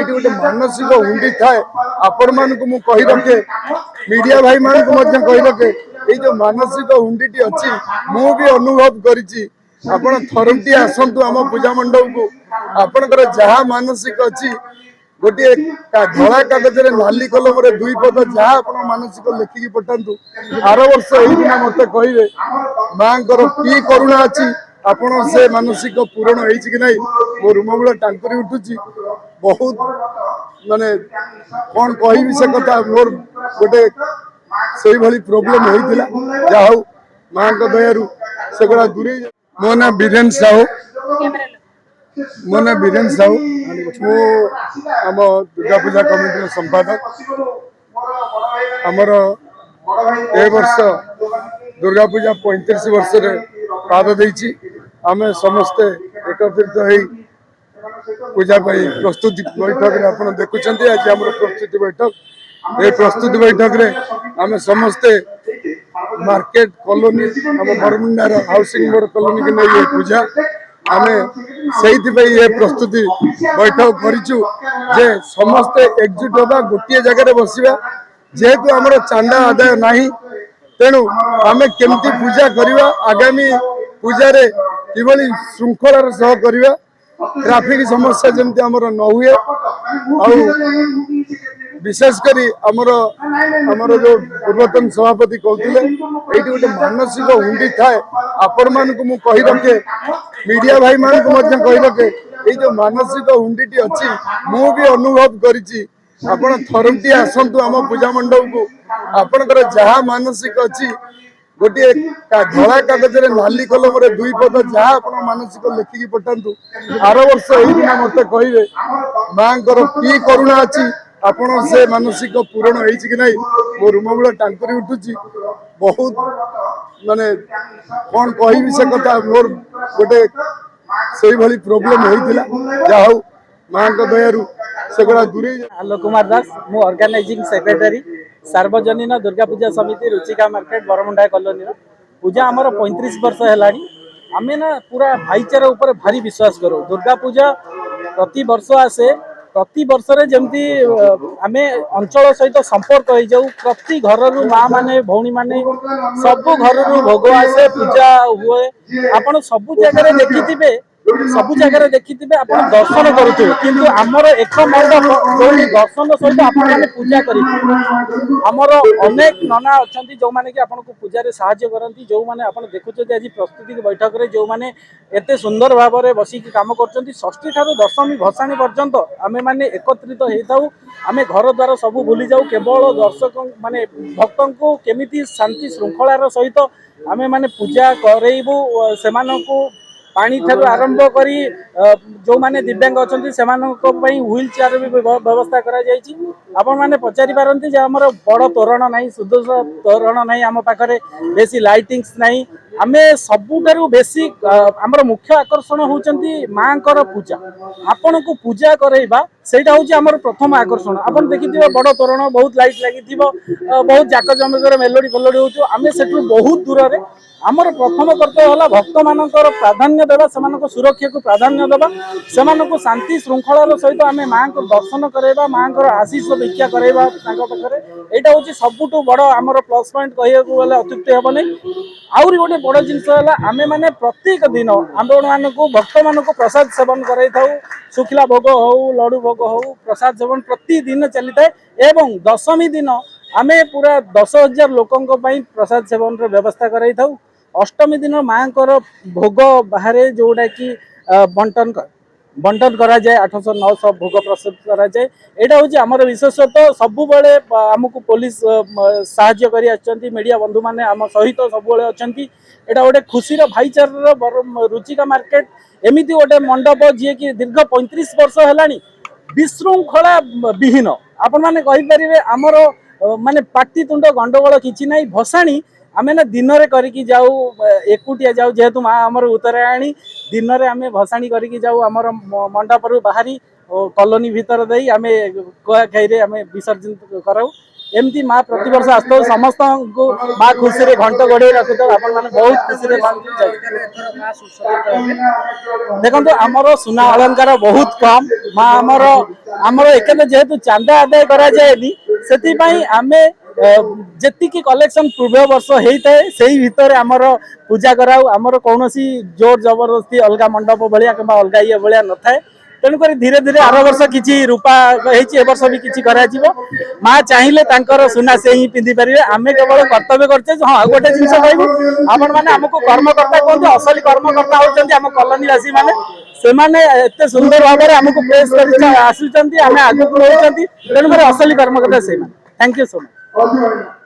गोटे मानसिक हुंडी थाए आपण मानक मु कहि रखे मीडिया भाई मानक मध्य कहि रखे ये जो मानसिक हुंडी अच्छी मु भी अनुभव करिछि आपण थरटी आसंतु आम पूजा मंडप को आपणकर जहा मानसिक अच्छी गोटे धला कागज नाली कलम दुई पद जहाँ आप मानसिक लिखिकी पठातु आर वर्ष यही मत कहे माँ की करुणा अच्छी आपण से मानसिक पूरण कि नहीं मो रुममूल टांकुरी उठुची बहुत माने कौन कहि से कथा मोर गोटे से भली प्रोब्लेम होइतिला जा हौ माँ को दयारु से गुड़ा दूरे मो ना बीरेन साहू मो ना बीरेन साहू मु आम दुर्गा पूजा कमिटी संपादक आमर ए वर्ष दुर्गा पूजा 35 वर्ष रे पाद देछि आमे समस्ते एकत्रित होई पूजा प्रस्तुति बैठक आप देखुं आज आम प्रस्तुति बैठक ये प्रस्तुति बैठक रे आमे समस्ते मार्केट कॉलोनी आम बरमुंडार हाउसिंग बोर्ड कॉलोनी के नहीं पूजा आमे से प्रस्तुति बैठक करिचु जे समस्ते एकजुट होगा गोटे जगह बसिबा जेहेतु आमर चांदा आदाय नाही तेणु आमे केमती पूजा करिवा आगामी पूजा रे किभली श्रृंखलार सह करिवा ट्रैफिक समस्या जमती आमर न हुए विशेष करी आमर जो पूर्वतन सभापति कहते ये गोटे मानसिक हुंडी थाए आपण मानक मु कहि रखे मीडिया भाई मानक मध्य कहि रखे ये जो मानसिक हुंडी अच्छी मु भी अनुभव करिछि आपण थरटी आसंतु आम पूजा मंडप को आपणकर जहा मानसिक अच्छी गोटे धला कागज नाली कलम दुई पद जहाँ आप मानसिक लिखिकी पठातु आर वर्ष यही मत कहे माँ की करुणा अच्छी आपण से मानसिक पूरण कि नहीं मो रुममूल टांकुरी उठुची बहुत माने कौन कहि से कथा मोर गोटे से भली प्रोब्लेम होइतिला जा हौ माँ को दयारु से गुड़ा दूरे आलोक कुमार दास मु ऑर्गेनाइजिंग सेक्रेटरी सार्वजनीन दुर्गा पूजा समिति रुचिका मार्केट बरमुंडा कॉलोनी पूजा आमर 35 वर्ष है आमे ना पूरा भाईचारा ऊपर भारी विश्वास करूँ दुर्गा पूजा प्रति वर्ष आसे प्रति वर्ष रे जमती आमे अंचल सहित संपर्क हो जाऊ प्रति घर माँ माने भौणी माने सब घर भोग आसे पूजा हुए आपण सब जगह देखिथिबे सब जगह देखिथिबे आपण दर्शन करुथिबे किंतु हमर एक मंडप दर्शन सहित आपण माने पूजा करि हमर अनेक नना अछंती जो माने कि आपण को पूजा रे सहाय्य करंती जो माने आपण देखुछते आज प्रस्तुति बैठक रे जो माने एते सुंदर भाव रे बसी की काम करचंती षष्ठी ठारू दशमी भसाणी पर्यंत आमे माने एकत्रित हेताऊ आमे घर द्वार सब भूली जाऊ केवल दर्शक माने भक्तन को केमिति शांति श्रृंखलार सहित आमे माने पूजा करेइबु सेमानकु पानी ठारू आरंभ करी जो माने दिव्यांग अछंती सेमानक पई व्हील चेयर भी व्यवस्था करा जायछि आपण माने पचारि पारंती जे हमर बड़ तोरण नाही सुदर्श तोरण नाही हम पाखरे बेसी लाइटिंग्स नाही आमे सबुठारू बेसी हमर मुख्य आकर्षण होचंती मांकर पूजा आपण को पूजा करैबा सेटा होची हमर प्रथम आकर्षण आपण देखिथिबे बड़ तोरण बहुत लाइट लागिथिबो बहुत जाकजमकर मेलोडी फलोडी होचो आमे सेठू बहुत दूर रे आमर प्रथम कर्तव्य है भक्त मानकर प्राधान्य देवा सेमानक सुरक्षा को प्राधान्य देवा सेमानक शांति श्रृंखलार सहित आम माँ को दर्शन करवा माँ को आशीष भिक्षा करवा पाखे यहाँ हूँ सबुठू बड़ आमर प्लस पॉइंट कहूँ गले अत्युक्ति हे नहीं आहरी गोटे बड़ जिनस आम मैंने प्रत्येक दिन आम मानक भक्त मानक प्रसाद सेवन कराई शुखला भोग हो लडू भोग हो प्रसाद सेवन प्रतिदिन चली थाए एवं दशमी दिन आम पूरा 10,000 लोकों प्रसाद सेवन व्यवस्था कराई अष्टमी दिन माँ को भोग बाहर जोटा कि बंटन करा जाए 800-900 भोग प्रस्तुत करा जाए यहाँ हूँ आमर विशेषतः सब आमको पुलिस साहाय्य करी आछंती मीडिया बंधु मैंने आम सहित सब अच्छा यहाँ गोटे खुशीर भाईचार रुचिका मार्केट एमती गोटे मंडप जी कि दीर्घ 35 वर्ष है विशृंखला विहीन आपण मैंने कहींपर आमर माने पाटितुंड गंडगोल किछि नाही भसाणी आमे ना दिन रे करिकी जाऊ एकुटिया जाऊ जेहेतु माँ आमर उत्तरायणी दिन रे आमे भसाणी करिकी जाऊ आमर मंडप बाहरी कॉलोनी भीतर दे आमे कुआ खाई रे आमे विसर्जन कराऊ एमती माँ प्रति वर्ष आसता समस्त को माँ खुशी रे घंट गोड़े रखुता आपण माने बहुत खुशी रे देखो आमर सुना अलंकार बहुत कम माँ आमर आमर एक जेहेतु चांदा आदाय करा जाएनी से आमे जेतिकी कलेक्शन पूर्व वर्ष होता है से भितर आमर पूजा कराऊ आमर कौन जोर जबरदस्ती अलग मंडप भाया कि अलग ये भाया न थाए तेणुक धीरे धीरे आर वर्ष किसी रूपा ए वर्ष भी किसी माँ चाहिए सुना से ही पिंधि पारे आम केवल कर्तव्य करते हाँ गोटे जिन कहूँ आपण मैंने आमको कर्मकर्ता कहते असली कर्मकर्ता होती आम कलोनीवासी मैंने से एत सुंदर भाव में आमको प्रेस कर आसुँच आम आगे बढ़ुं तेणुक असली कर्मकर्ता से थैंक यू सो मच।